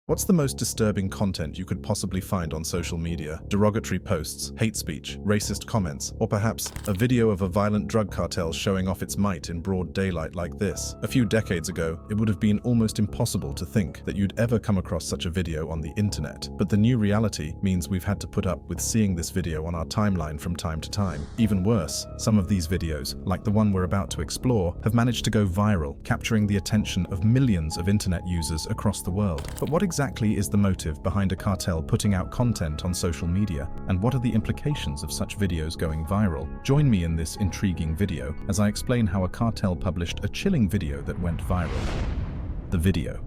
What's the most disturbing content you could possibly find on social media? Derogatory posts, hate speech, racist comments, or perhaps a video of a violent drug cartel showing off its might in broad daylight like this? A few decades ago, it would have been almost impossible to think that you'd ever come across such a video on the internet. But the new reality means we've had to put up with seeing this video on our timeline from time to time. Even worse, some of these videos, like the one we're about to explore, have managed to go viral, capturing the attention of millions of internet users across the world. But what exactly is the motive behind a cartel putting out content on social media, and what are the implications of such videos going viral? Join me in this intriguing video as I explain how a cartel published a chilling video that went viral. The video.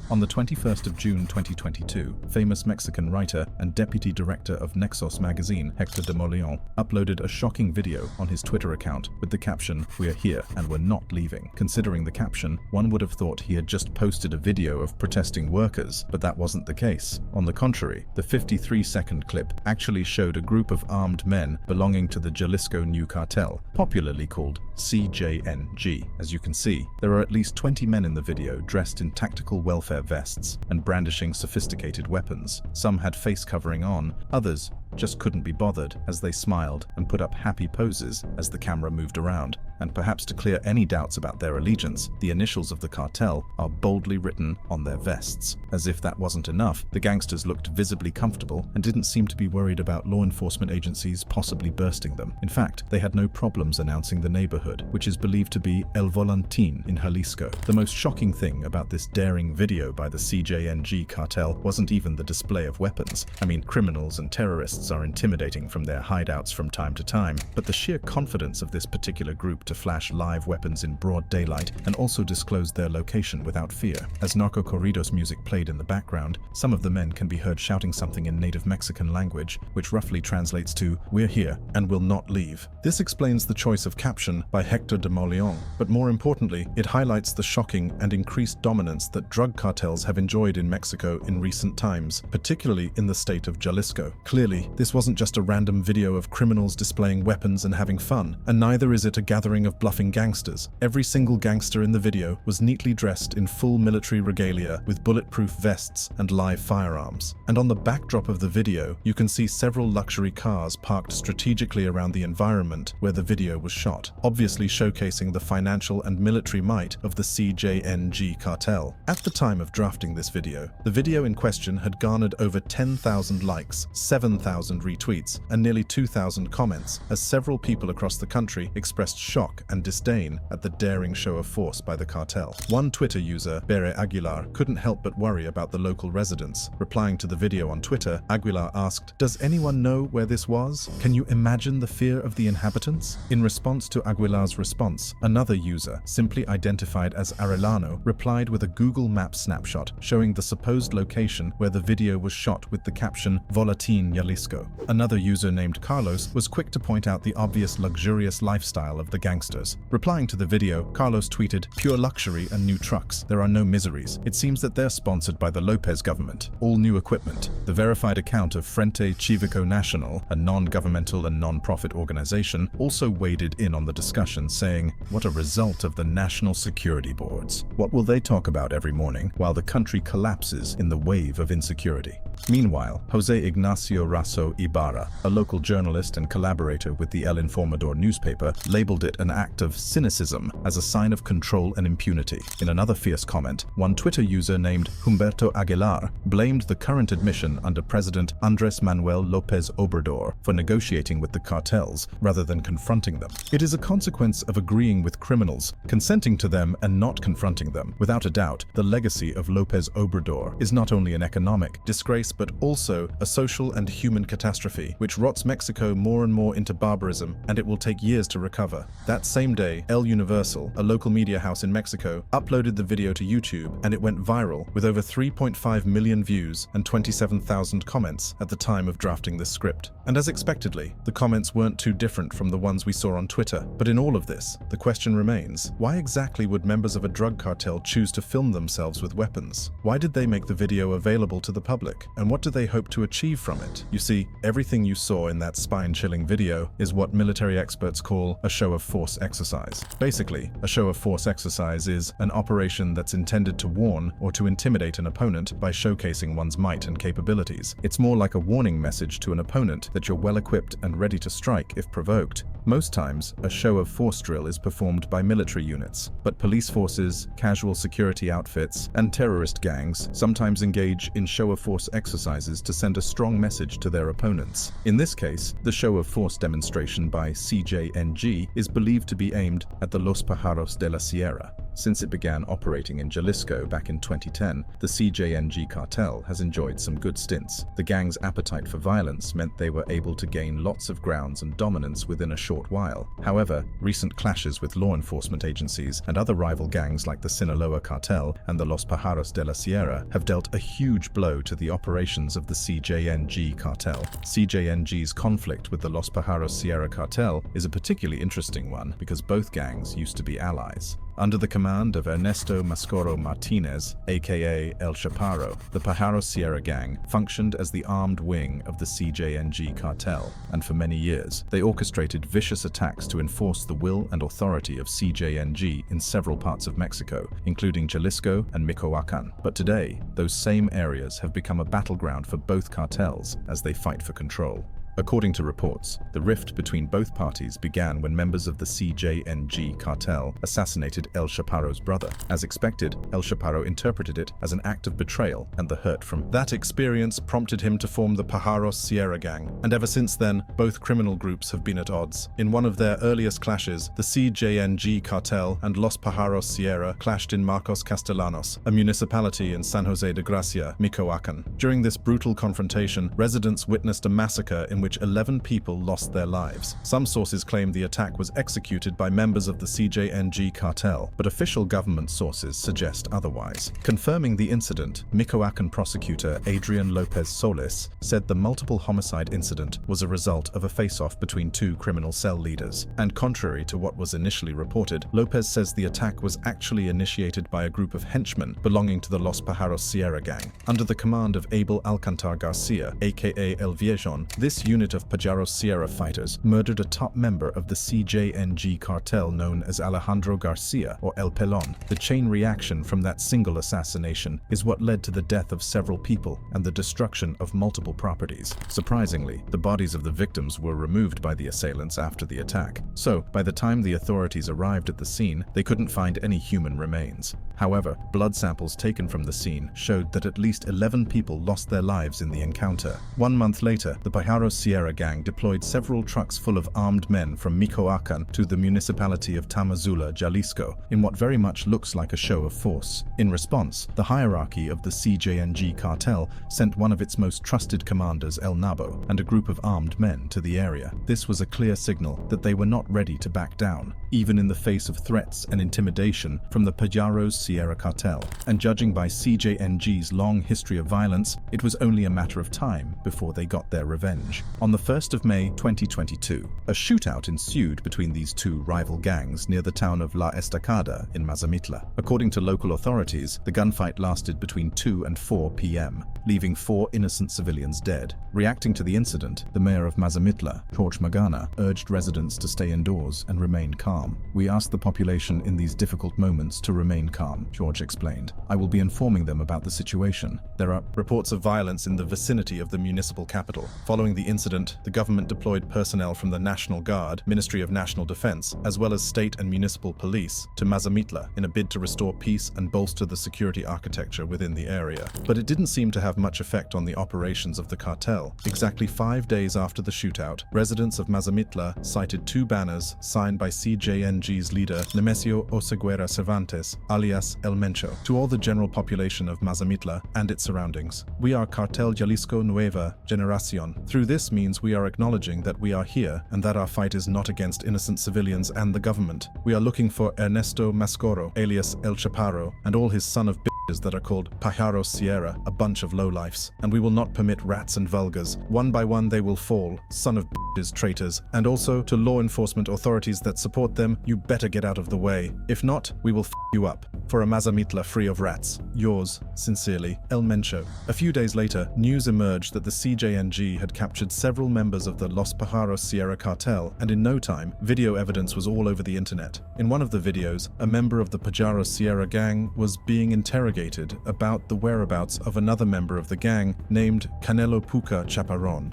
On the 21st of June 2022, famous Mexican writer and deputy director of Nexos magazine, Hector de Mauleón, uploaded a shocking video on his Twitter account with the caption, "We're here and we're not leaving." Considering the caption, one would have thought he had just posted a video of protesting workers, but that wasn't the case. On the contrary, the 53-second clip actually showed a group of armed men belonging to the Jalisco New Cartel, popularly called CJNG. As you can see, there are at least 20 men in the video dressed in tactical welfare vests and brandishing sophisticated weapons. Some had face covering on, others just couldn't be bothered as they smiled and put up happy poses as the camera moved around. And perhaps to clear any doubts about their allegiance, the initials of the cartel are boldly written on their vests. As if that wasn't enough, the gangsters looked visibly comfortable and didn't seem to be worried about law enforcement agencies possibly bursting them. In fact, they had no problems announcing the neighborhood, which is believed to be El Volantín in Jalisco. The most shocking thing about this daring video by the CJNG cartel wasn't even the display of weapons. I mean, criminals and terrorists are intimidating from their hideouts from time to time, but the sheer confidence of this particular group to flash live weapons in broad daylight and also disclose their location without fear. As narco corridos music played in the background, some of the men can be heard shouting something in native Mexican language, which roughly translates to, "We're here and will not leave." This explains the choice of caption by Hector de Mauleón, but more importantly, it highlights the shocking and increased dominance that drug cartels have enjoyed in Mexico in recent times, particularly in the state of Jalisco. Clearly, this wasn't just a random video of criminals displaying weapons and having fun, and neither is it a gathering of bluffing gangsters. Every single gangster in the video was neatly dressed in full military regalia with bulletproof vests and live firearms. And on the backdrop of the video, you can see several luxury cars parked strategically around the environment where the video was shot, obviously showcasing the financial and military might of the CJNG cartel. At the time of drafting this video, the video in question had garnered over 10,000 likes, 7,000 retweets, and nearly 2,000 comments, as several people across the country expressed shock and disdain at the daring show of force by the cartel. One Twitter user, Bere Aguilar, couldn't help but worry about the local residents. Replying to the video on Twitter, Aguilar asked, "Does anyone know where this was? Can you imagine the fear of the inhabitants?" In response to Aguilar's response, another user, simply identified as Arellano, replied with a Google Maps snapshot showing the supposed location where the video was shot with the caption "Volatín Jalisco." Another user named Carlos was quick to point out the obvious luxurious lifestyle of the gangsters. Replying to the video, Carlos tweeted, "Pure luxury and new trucks. There are no miseries. It seems that they're sponsored by the Lopez government. All new equipment." The verified account of Frente Cívico Nacional, a non-governmental and non-profit organization, also waded in on the discussion, saying, "What a result of the national security boards. What will they talk about every morning while the country collapses in the wave of insecurity?" Meanwhile, José Ignacio Raso Ibarra, a local journalist and collaborator with the El Informador newspaper, labeled it an act of cynicism as a sign of control and impunity. In another fierce comment, one Twitter user named Humberto Aguilar blamed the current admission under President Andrés Manuel López Obrador for negotiating with the cartels rather than confronting them. It is a consequence of agreeing with criminals, consenting to them and not confronting them. Without a doubt, the legacy of López Obrador is not only an economic disgrace but also a social and human catastrophe, which rots Mexico more and more into barbarism, and it will take years to recover. That same day, El Universal, a local media house in Mexico, uploaded the video to YouTube, and it went viral with over 3.5 million views and 27,000 comments at the time of drafting this script. And as expectedly, the comments weren't too different from the ones we saw on Twitter. But in all of this, the question remains, why exactly would members of a drug cartel choose to film themselves with weapons? Why did they make the video available to the public? And what do they hope to achieve from it? You see, everything you saw in that spine-chilling video is what military experts call a show of force exercise. Basically, a show of force exercise is an operation that's intended to warn or to intimidate an opponent by showcasing one's might and capabilities. It's more like a warning message to an opponent that you're well-equipped and ready to strike if provoked. Most times, a show of force drill is performed by military units, but police forces, casual security outfits, and terrorist gangs sometimes engage in show of force exercises to send a strong message to their opponents. In this case, the show of force demonstration by CJNG is believed to be aimed at the Los Pájaros de la Sierra. Since it began operating in Jalisco back in 2010, the CJNG cartel has enjoyed some good stints. The gang's appetite for violence meant they were able to gain lots of grounds and dominance within a short while. However, recent clashes with law enforcement agencies and other rival gangs like the Sinaloa cartel and the Los Pájaros de la Sierra have dealt a huge blow to the operations of the CJNG cartel. CJNG's conflict with the Los Pájaros Sierra cartel is a particularly interesting one because both gangs used to be allies. Under the command of Ernesto Mascoro Martinez, aka El Chaparro, the Pájaros Sierra gang functioned as the armed wing of the CJNG cartel, and for many years, they orchestrated vicious attacks to enforce the will and authority of CJNG in several parts of Mexico, including Jalisco and Michoacán. But today, those same areas have become a battleground for both cartels as they fight for control. According to reports, the rift between both parties began when members of the CJNG cartel assassinated El Chaparro's brother. As expected, El Chaparro interpreted it as an act of betrayal, and the hurt from that experience prompted him to form the Pájaros Sierra gang. And ever since then, both criminal groups have been at odds. In one of their earliest clashes, the CJNG cartel and Los Pájaros Sierra clashed in Marcos Castellanos, a municipality in San Jose de Gracia, Michoacán. During this brutal confrontation, residents witnessed a massacre in which 11 people lost their lives. Some sources claim the attack was executed by members of the CJNG cartel, but official government sources suggest otherwise. Confirming the incident, Michoacán prosecutor Adrian Lopez Solis said the multiple homicide incident was a result of a face-off between two criminal cell leaders. And contrary to what was initially reported, Lopez says the attack was actually initiated by a group of henchmen belonging to the Los Pájaros Sierra gang. Under the command of Abel Alcantar Garcia, aka El Viejon, this unit of Pájaros Sierra fighters murdered a top member of the CJNG cartel known as Alejandro Garcia, or El Pelon. The chain reaction from that single assassination is what led to the death of several people and the destruction of multiple properties. Surprisingly, the bodies of the victims were removed by the assailants after the attack. So, by the time the authorities arrived at the scene, they couldn't find any human remains. However, blood samples taken from the scene showed that at least 11 people lost their lives in the encounter. 1 month later, the Pájaros Sierra gang deployed several trucks full of armed men from Michoacán to the municipality of Tamazula, Jalisco, in what very much looks like a show of force. In response, the hierarchy of the CJNG cartel sent one of its most trusted commanders, El Nabo, and a group of armed men to the area. This was a clear signal that they were not ready to back down, even in the face of threats and intimidation from the Pájaros Sierra cartel. And judging by CJNG's long history of violence, it was only a matter of time before they got their revenge. On the 1st of May 2022, a shootout ensued between these two rival gangs near the town of La Estacada in Mazamitla. According to local authorities, the gunfight lasted between 2 and 4 p.m., leaving 4 innocent civilians dead. Reacting to the incident, the mayor of Mazamitla, George Magana, urged residents to stay indoors and remain calm. "We ask the population in these difficult moments to remain calm," George explained. "I will be informing them about the situation." There are reports of violence in the vicinity of the municipal capital. Following the incident, the government deployed personnel from the National Guard, Ministry of National Defense, as well as state and municipal police to Mazamitla in a bid to restore peace and bolster the security architecture within the area. But it didn't seem to have much effect on the operations of the cartel. Exactly 5 days after the shootout, residents of Mazamitla cited 2 banners signed by CJNG's leader Nemesio Oseguera Cervantes, alias El Mencho, to all the general population of Mazamitla and its surroundings. "We are Cartel Jalisco Nueva Generación. Through this this means we are acknowledging that we are here and that our fight is not against innocent civilians and the government. We are looking for Ernesto Mascoro, alias El Chaparro, and all his son of bitches that are called Pájaros Sierra, a bunch of lowlifes. And we will not permit rats and vulgars. One by one they will fall, son of bitches, traitors. And also, to law enforcement authorities that support them, you better get out of the way. If not, we will f you up. For a Mazamitla free of rats. Yours, sincerely, El Mencho. A few days later, news emerged that the CJNG had captured several members of the Los Pájaros Sierra cartel, and in no time, video evidence was all over the internet. In one of the videos, a member of the Pájaros Sierra gang was being interrogated about the whereabouts of another member of the gang named Canelo Puca Chaparrón.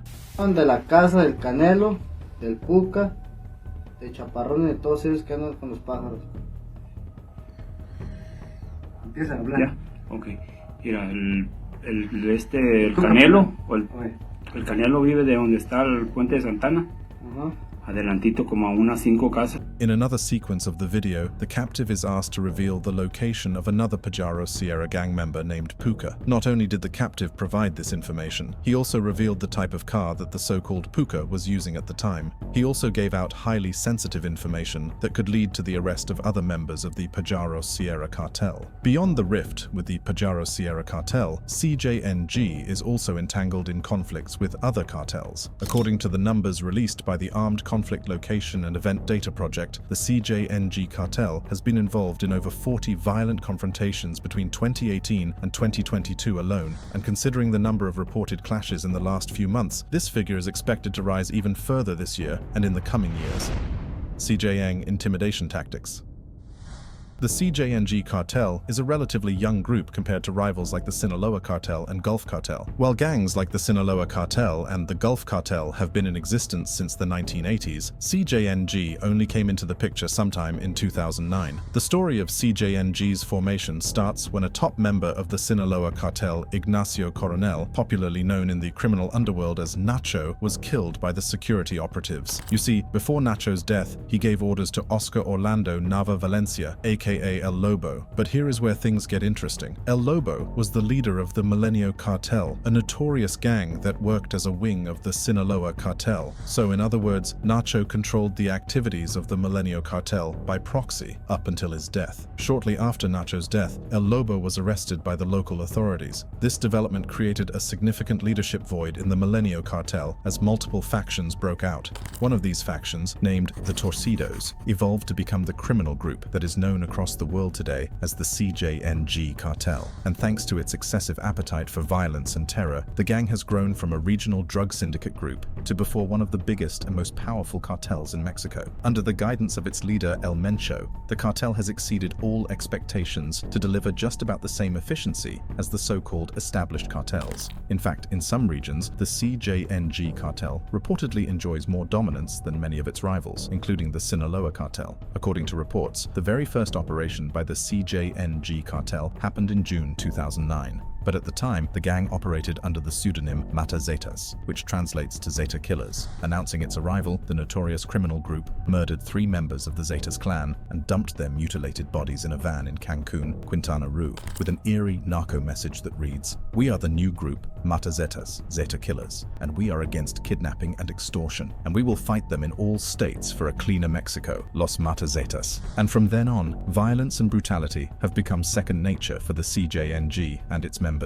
De la casa del Canelo, del Puca, de Chaparrón y de todos ellos que andan con los pájaros. Empieza a hablar. Ya, ok. Mira, el Canelo, el Canelo vive de donde está el puente de Santana. Adelantito como a unas 5 casas. In another sequence of the video, the captive is asked to reveal the location of another Pájaros Sierra gang member named Puca. Not only did the captive provide this information, he also revealed the type of car that the so-called Puca was using at the time. He also gave out highly sensitive information that could lead to the arrest of other members of the Pájaros Sierra cartel. Beyond the rift with the Pájaros Sierra cartel, CJNG is also entangled in conflicts with other cartels. According to the numbers released by the Armed Conflict Location and Event Data Project, the CJNG cartel has been involved in over 40 violent confrontations between 2018 and 2022 alone, and considering the number of reported clashes in the last few months, this figure is expected to rise even further this year and in the coming years. CJN intimidation tactics. The CJNG cartel is a relatively young group compared to rivals like the Sinaloa cartel and Gulf cartel. While gangs like the Sinaloa cartel and the Gulf cartel have been in existence since the 1980s, CJNG only came into the picture sometime in 2009. The story of CJNG's formation starts when a top member of the Sinaloa cartel, Ignacio Coronel, popularly known in the criminal underworld as Nacho, was killed by the security operatives. You see, before Nacho's death, he gave orders to Oscar Orlando Nava Valencia, aka El Lobo. But here is where things get interesting. El Lobo was the leader of the Milenio Cartel, a notorious gang that worked as a wing of the Sinaloa cartel. So in other words, Nacho controlled the activities of the Milenio Cartel by proxy up until his death. Shortly after Nacho's death, El Lobo was arrested by the local authorities. This development created a significant leadership void in the Milenio Cartel as multiple factions broke out. One of these factions, named the Torcidos, evolved to become the criminal group that is known across the world today as the CJNG cartel. And thanks to its excessive appetite for violence and terror, the gang has grown from a regional drug syndicate group to before one of the biggest and most powerful cartels in Mexico. Under the guidance of its leader El Mencho, the cartel has exceeded all expectations to deliver just about the same efficiency as the so-called established cartels. In fact, in some regions, the CJNG cartel reportedly enjoys more dominance than many of its rivals, including the Sinaloa cartel. According to reports, the very first operation by the CJNG cartel happened in June 2009. But at the time, the gang operated under the pseudonym Mata Zetas, which translates to Zeta Killers. Announcing its arrival, the notorious criminal group murdered 3 members of the Zetas clan and dumped their mutilated bodies in a van in Cancun, Quintana Roo, with an eerie narco message that reads, "We are the new group, Mata Zetas, Zeta Killers, and we are against kidnapping and extortion, and we will fight them in all states for a cleaner Mexico, Los Mata Zetas." And from then on, violence and brutality have become second nature for the CJNG and its members.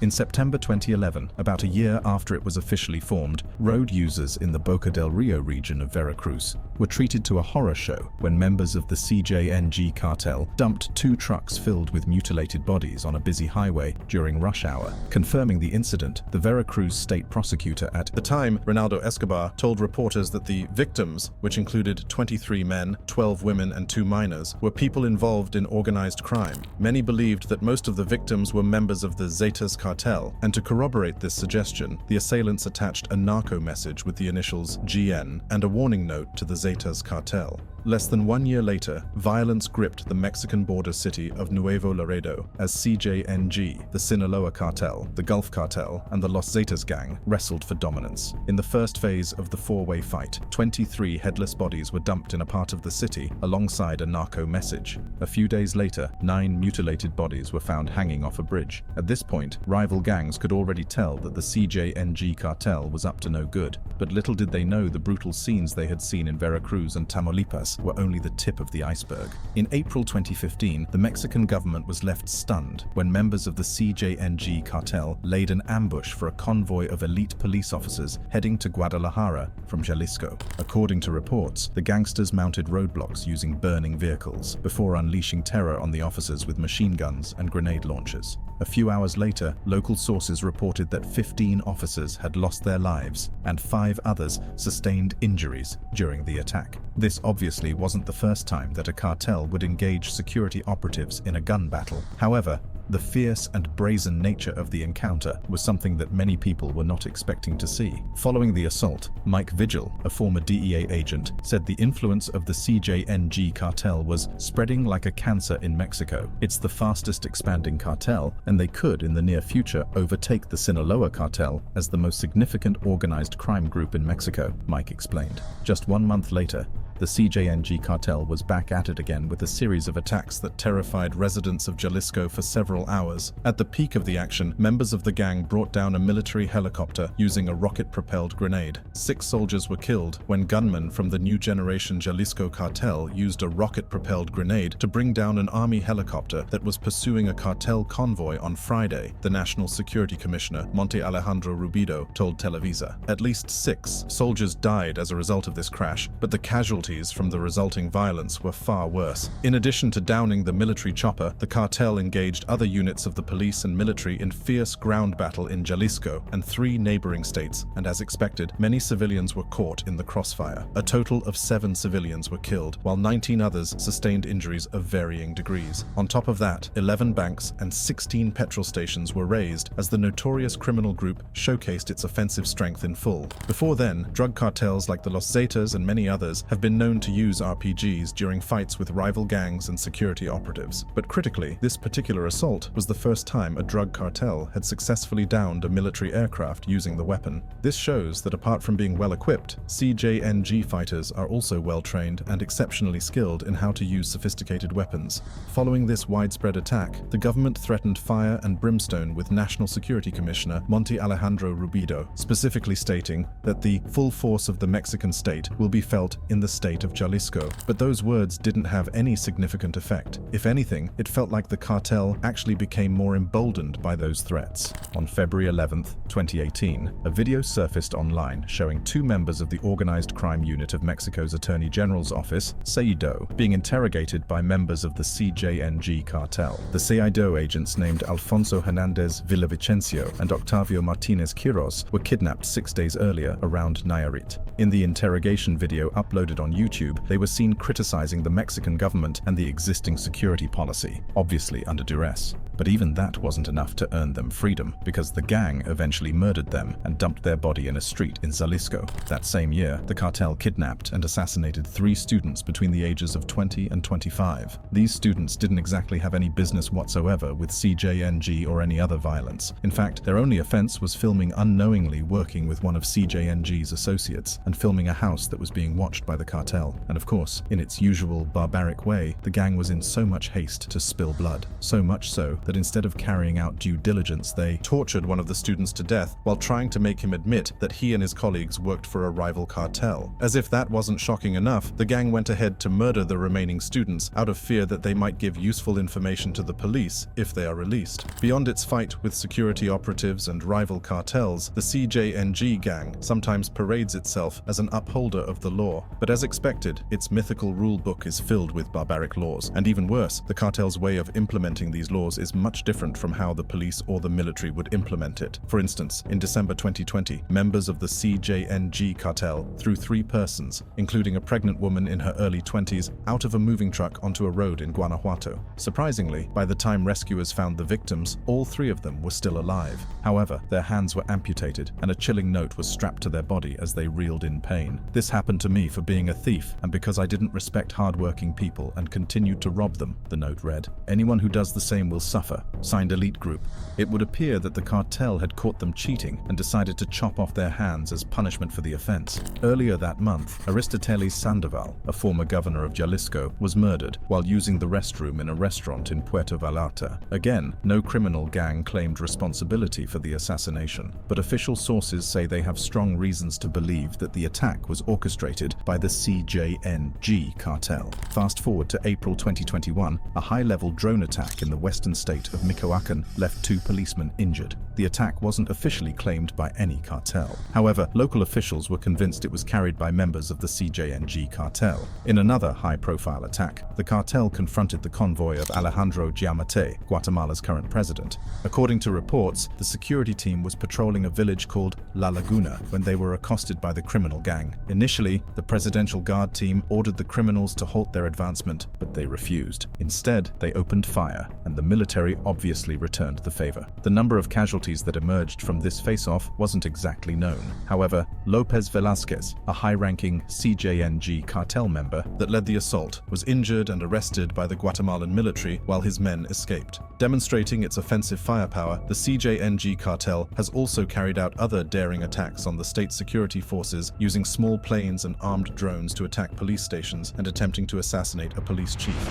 In September 2011, about a year after it was officially formed, road users in the Boca del Rio region of Veracruz were treated to a horror show when members of the CJNG cartel dumped 2 trucks filled with mutilated bodies on a busy highway during rush hour. Confirming the incident, the Veracruz state prosecutor at the time, Ronaldo Escobar, told reporters that the victims, which included 23 men, 12 women, and 2 minors, were people involved in organized crime. Many believed that most of the victims were members of the Zetas cartel, and to corroborate this suggestion, the assailants attached a narco message with the initials GN and a warning note to the Zetas cartel. Less than 1 year later, violence gripped the Mexican border city of Nuevo Laredo as CJNG, the Sinaloa Cartel, the Gulf Cartel, and the Los Zetas gang wrestled for dominance. In the first phase of the four-way fight, 23 headless bodies were dumped in a part of the city alongside a narco message. A few days later, 9 mutilated bodies were found hanging off a bridge. At this point, rival gangs could already tell that the CJNG cartel was up to no good, but little did they know the brutal scenes they had seen in Veracruz and Tamaulipas were only the tip of the iceberg. In April 2015, the Mexican government was left stunned when members of the CJNG cartel laid an ambush for a convoy of elite police officers heading to Guadalajara from Jalisco. According to reports, the gangsters mounted roadblocks using burning vehicles before unleashing terror on the officers with machine guns and grenade launchers. A few hours later, local sources reported that 15 officers had lost their lives and 5 others sustained injuries during the attack. This obviously wasn't the first time that a cartel would engage security operatives in a gun battle. However, the fierce and brazen nature of the encounter was something that many people were not expecting to see. Following the assault, Mike Vigil, a former DEA agent, said the influence of the CJNG cartel was spreading like a cancer in Mexico. It's the fastest expanding cartel, and they could, in the near future, overtake the Sinaloa cartel as the most significant organized crime group in Mexico, Mike explained. Just 1 month later, the CJNG cartel was back at it again with a series of attacks that terrified residents of Jalisco for several hours. At the peak of the action, members of the gang brought down a military helicopter using a rocket-propelled grenade. 6 soldiers were killed when gunmen from the new generation Jalisco cartel used a rocket-propelled grenade to bring down an army helicopter that was pursuing a cartel convoy on Friday, the National Security Commissioner, Monte Alejandro Rubido, told Televisa. At least 6 soldiers died as a result of this crash, but the casualties from the resulting violence were far worse. In addition to downing the military chopper, the cartel engaged other units of the police and military in fierce ground battle in Jalisco and 3 neighboring states, and as expected, many civilians were caught in the crossfire. A total of 7 civilians were killed, while 19 others sustained injuries of varying degrees. On top of that, 11 banks and 16 petrol stations were razed as the notorious criminal group showcased its offensive strength in full. Before then, drug cartels like the Los Zetas and many others have been known to use RPGs during fights with rival gangs and security operatives. But critically, this particular assault was the first time a drug cartel had successfully downed a military aircraft using the weapon. This shows that apart from being well-equipped, CJNG fighters are also well-trained and exceptionally skilled in how to use sophisticated weapons. Following this widespread attack, the government threatened fire and brimstone with National Security Commissioner Monte Alejandro Rubido, specifically stating that the full force of the Mexican state will be felt in the state of Jalisco. But those words didn't have any significant effect. If anything, it felt like the cartel actually became more emboldened by those threats. On February 11th, 2018, a video surfaced online showing 2 members of the organized crime unit of Mexico's Attorney General's office, CEIDO, being interrogated by members of the CJNG cartel. The CEIDO agents named Alfonso Hernandez Villavicencio and Octavio Martinez Quiros were kidnapped 6 days earlier around Nayarit. In the interrogation video uploaded on YouTube, they were seen criticizing the Mexican government and the existing security policy, obviously under duress. But even that wasn't enough to earn them freedom, because the gang eventually murdered them and dumped their body in a street in Jalisco. That same year, the cartel kidnapped and assassinated 3 students between the ages of 20 and 25. These students didn't exactly have any business whatsoever with CJNG or any other violence. In fact, their only offense was filming unknowingly working with one of CJNG's associates and filming a house that was being watched by the cartel. And of course, in its usual barbaric way, the gang was in so much haste to spill blood. So much so that instead of carrying out due diligence, they tortured one of the students to death while trying to make him admit that he and his colleagues worked for a rival cartel. As if that wasn't shocking enough, the gang went ahead to murder the remaining students out of fear that they might give useful information to the police if they are released. Beyond its fight with security operatives and rival cartels, the CJNG gang sometimes parades itself as an upholder of the law. But as expected, its mythical rule book is filled with barbaric laws. And even worse, the cartel's way of implementing these laws is much different from how the police or the military would implement it. For instance, in December 2020, members of the CJNG cartel threw 3 persons, including a pregnant woman in her early 20s, out of a moving truck onto a road in Guanajuato. Surprisingly, by the time rescuers found the victims, all 3 of them were still alive. However, their hands were amputated, and a chilling note was strapped to their body as they reeled in pain. This happened to me for being a thief and because I didn't respect hardworking people and continued to rob them, the note read. Anyone who does the same will suffer. Signed Elite Group. It would appear that the cartel had caught them cheating and decided to chop off their hands as punishment for the offense. Earlier that month, Aristoteles Sandoval, a former governor of Jalisco, was murdered while using the restroom in a restaurant in Puerto Vallarta. Again, no criminal gang claimed responsibility for the assassination, but official sources say they have strong reasons to believe that the attack was orchestrated by the CJNG cartel. Fast forward to April 2021, a high-level drone attack in the western state of Michoacán left 2 policemen injured. The attack wasn't officially claimed by any cartel. However, local officials were convinced it was carried by members of the CJNG cartel. In another high-profile attack, the cartel confronted the convoy of Alejandro Giammattei, Guatemala's current president. According to reports, the security team was patrolling a village called La Laguna when they were accosted by the criminal gang. Initially, the Presidential Guard team ordered the criminals to halt their advancement, but they refused. Instead, they opened fire, and the military obviously returned the favor. The number of casualties that emerged from this face-off wasn't exactly known. However, Lopez Velasquez, a high-ranking CJNG cartel member that led the assault, was injured and arrested by the Guatemalan military while his men escaped. Demonstrating its offensive firepower, the CJNG cartel has also carried out other daring attacks on the state security forces using small planes and armed drones to attack police stations and attempting to assassinate a police chief.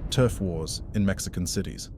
Turf wars in Mexican cities.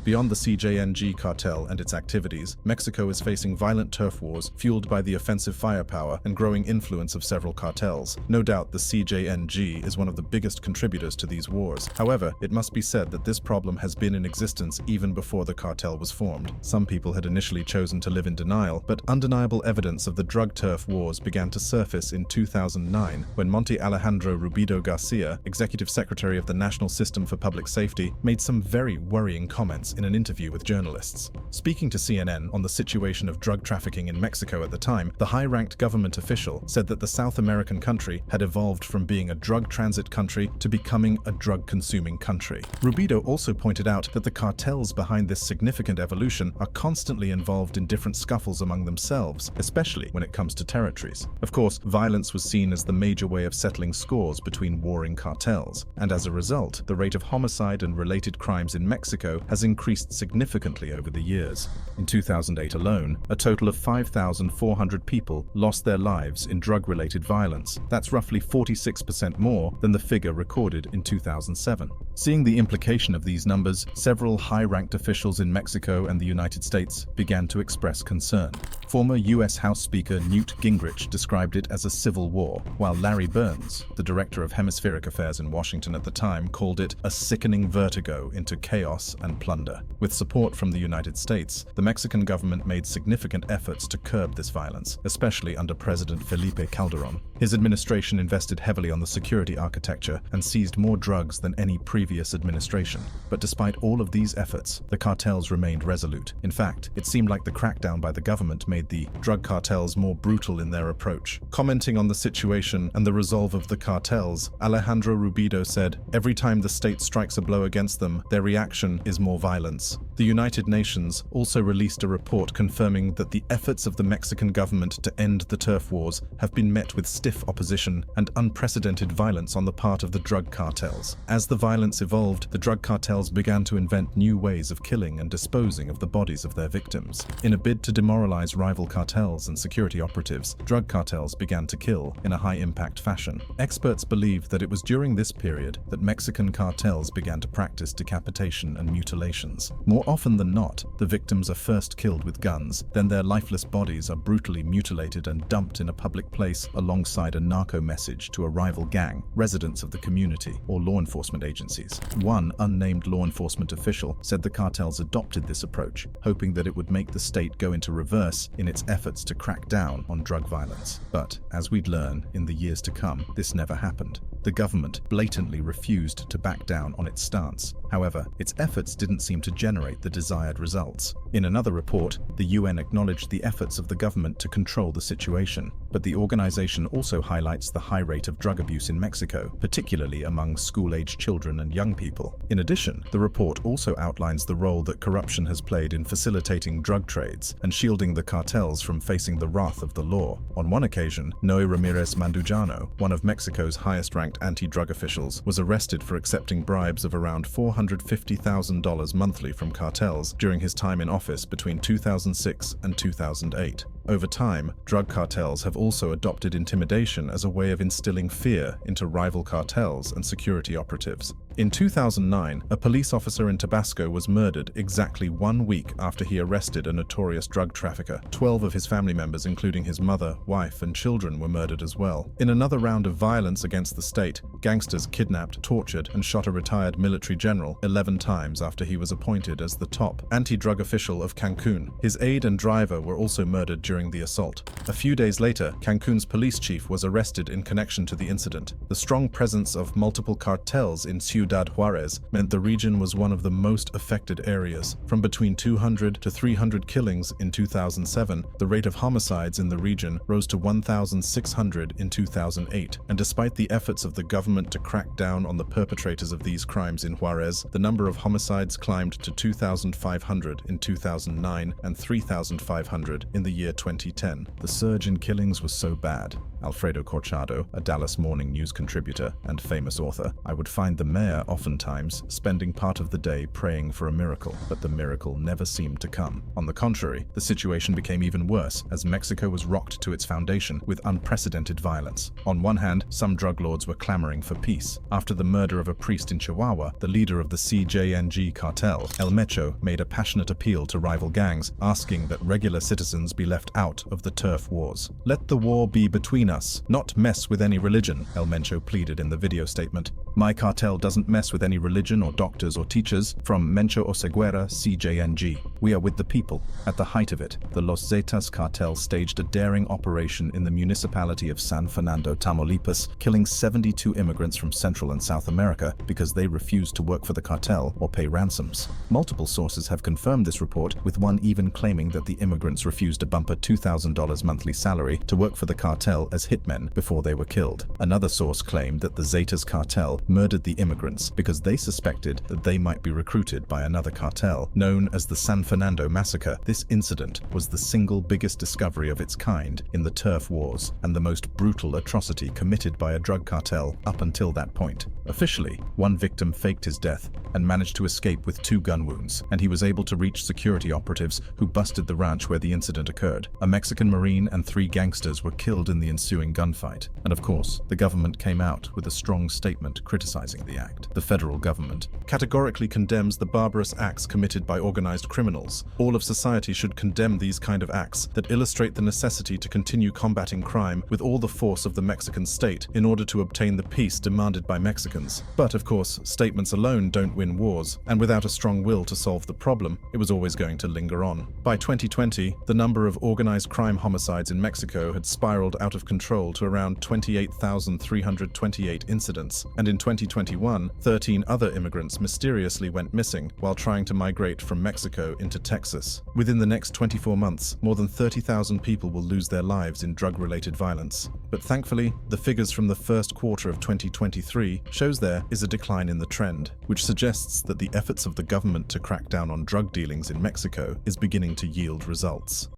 Beyond the CJNG cartel and its activities, Mexico is facing violent turf wars fueled by the offensive firepower and growing influence of several cartels. No doubt the CJNG is one of the biggest contributors to these wars. However, it must be said that this problem has been in existence even before the cartel was formed. Some people had initially chosen to live in denial, but undeniable evidence of the drug turf wars began to surface in 2009 when Monte Alejandro Rubido Garcia, executive secretary of the National System for Public Safety, made some very worrying comments in an interview with journalists. Speaking to CNN on the situation of drug trafficking in Mexico at the time, the high-ranked government official said that the South American country had evolved from being a drug transit country to becoming a drug-consuming country. Rubido also pointed out that the cartels behind this significant evolution are constantly involved in different scuffles among themselves, especially when it comes to territories. Of course, violence was seen as the major way of settling scores between warring cartels, and as a result, the rate of homicide and related crimes in Mexico has increased significantly over the years. In 2008 alone, a total of 5,400 people lost their lives in drug-related violence. That's roughly 46% more than the figure recorded in 2007. Seeing the implication of these numbers, several high-ranked officials in Mexico and the United States began to express concern. Former U.S. House Speaker Newt Gingrich described it as a civil war, while Larry Burns, the director of Hemispheric Affairs in Washington at the time, called it a sickening vertigo into chaos and plunder. With support from the United States, the Mexican government made significant efforts to curb this violence, especially under President Felipe Calderón. His administration invested heavily on the security architecture and seized more drugs than any previous administration. But despite all of these efforts, the cartels remained resolute. In fact, it seemed like the crackdown by the government made the drug cartels more brutal in their approach. Commenting on the situation and the resolve of the cartels, Alejandro Rubido said, "Every time the state strikes a blow against them, their reaction is more violence." The United Nations also released a report confirming that the efforts of the Mexican government to end the turf wars have been met with stiff opposition and unprecedented violence on the part of the drug cartels. As the violence evolved, the drug cartels began to invent new ways of killing and disposing of the bodies of their victims. In a bid to demoralize rival cartels and security operatives, drug cartels began to kill in a high-impact fashion. Experts believe that it was during this period that Mexican cartels began to practice decapitation and mutilations. More often than not, the victims are first killed with guns, then their lifeless bodies are brutally mutilated and dumped in a public place alongside a narco message to a rival gang, residents of the community, or law enforcement agencies. One unnamed law enforcement official said the cartels adopted this approach, hoping that it would make the state go into reverse in its efforts to crack down on drug violence. But, as we'd learn in the years to come, this never happened. The government blatantly refused to back down on its stance. However, its efforts didn't seem to generate the desired results. In another report, the UN acknowledged the efforts of the government to control the situation, but the organization also highlights the high rate of drug abuse in Mexico, particularly among school-aged children and young people. In addition, the report also outlines the role that corruption has played in facilitating drug trades and shielding the cartels from facing the wrath of the law. On one occasion, Noe Ramirez Mandujano, one of Mexico's highest-ranked anti-drug officials, was arrested for accepting bribes of around $450,000 monthly from cartels during his time in office between 2006 and 2008. Over time, drug cartels have also adopted intimidation as a way of instilling fear into rival cartels and security operatives. In 2009, a police officer in Tabasco was murdered exactly 1 week after he arrested a notorious drug trafficker. 12 of his family members, including his mother, wife, and children, were murdered as well. In another round of violence against the state, gangsters kidnapped, tortured, and shot a retired military general 11 times after he was appointed as the top anti-drug official of Cancun. His aide and driver were also murdered during the assault. A few days later, Cancun's police chief was arrested in connection to the incident. The strong presence of multiple cartels in Ciudad Juarez meant the region was one of the most affected areas. From between 200 to 300 killings in 2007, the rate of homicides in the region rose to 1,600 in 2008. And despite the efforts of the government to crack down on the perpetrators of these crimes in Juarez, the number of homicides climbed to 2,500 in 2009 and 3,500 in the year 2010. The surge in killings was so bad. Alfredo Corchado, a Dallas Morning News contributor and famous author, I would find the mayor oftentimes spending part of the day praying for a miracle, but the miracle never seemed to come. On the contrary, the situation became even worse as Mexico was rocked to its foundation with unprecedented violence. On one hand, some drug lords were clamoring for peace. After the murder of a priest in Chihuahua, the leader of the CJNG cartel, El Mecho, made a passionate appeal to rival gangs, asking that regular citizens be left out of the turf wars. "Let the war be between us, not mess with any religion," El Mencho pleaded in the video statement. "My cartel doesn't mess with any religion or doctors or teachers." From Mencho Oseguera, CJNG. "We are with the people." At the height of it, the Los Zetas cartel staged a daring operation in the municipality of San Fernando, Tamaulipas, killing 72 immigrants from Central and South America because they refused to work for the cartel or pay ransoms. Multiple sources have confirmed this report, with one even claiming that the immigrants refused a bumper $2,000 monthly salary to work for the cartel as hitmen before they were killed. Another source claimed that the Zetas cartel murdered the immigrants because they suspected that they might be recruited by another cartel, known as the San Fernando Massacre. This incident was the single biggest discovery of its kind in the turf wars and the most brutal atrocity committed by a drug cartel up until that point. Officially, one victim faked his death and managed to escape with 2 gun wounds, and he was able to reach security operatives who busted the ranch where the incident occurred. A Mexican Marine and 3 gangsters were killed in the ensuing gunfight. And of course, the government came out with a strong statement criticizing the act. The federal government categorically condemns the barbarous acts committed by organized criminals. All of society should condemn these kind of acts that illustrate the necessity to continue combating crime with all the force of the Mexican state in order to obtain the peace demanded by Mexicans. But of course, statements alone don't win wars, and without a strong will to solve the problem, it was always going to linger on. By 2020, the number of organized crime homicides in Mexico had spiraled out of control to around 28,328 incidents, and in 2021, 13 other immigrants mysteriously went missing while trying to migrate from Mexico into Texas. Within the next 24 months, more than 30,000 people will lose their lives in drug-related violence. But thankfully, the figures from the first quarter of 2023 shows there is a decline in the trend, which suggests that the efforts of the government to crack down on drug dealings in Mexico is beginning to yield results.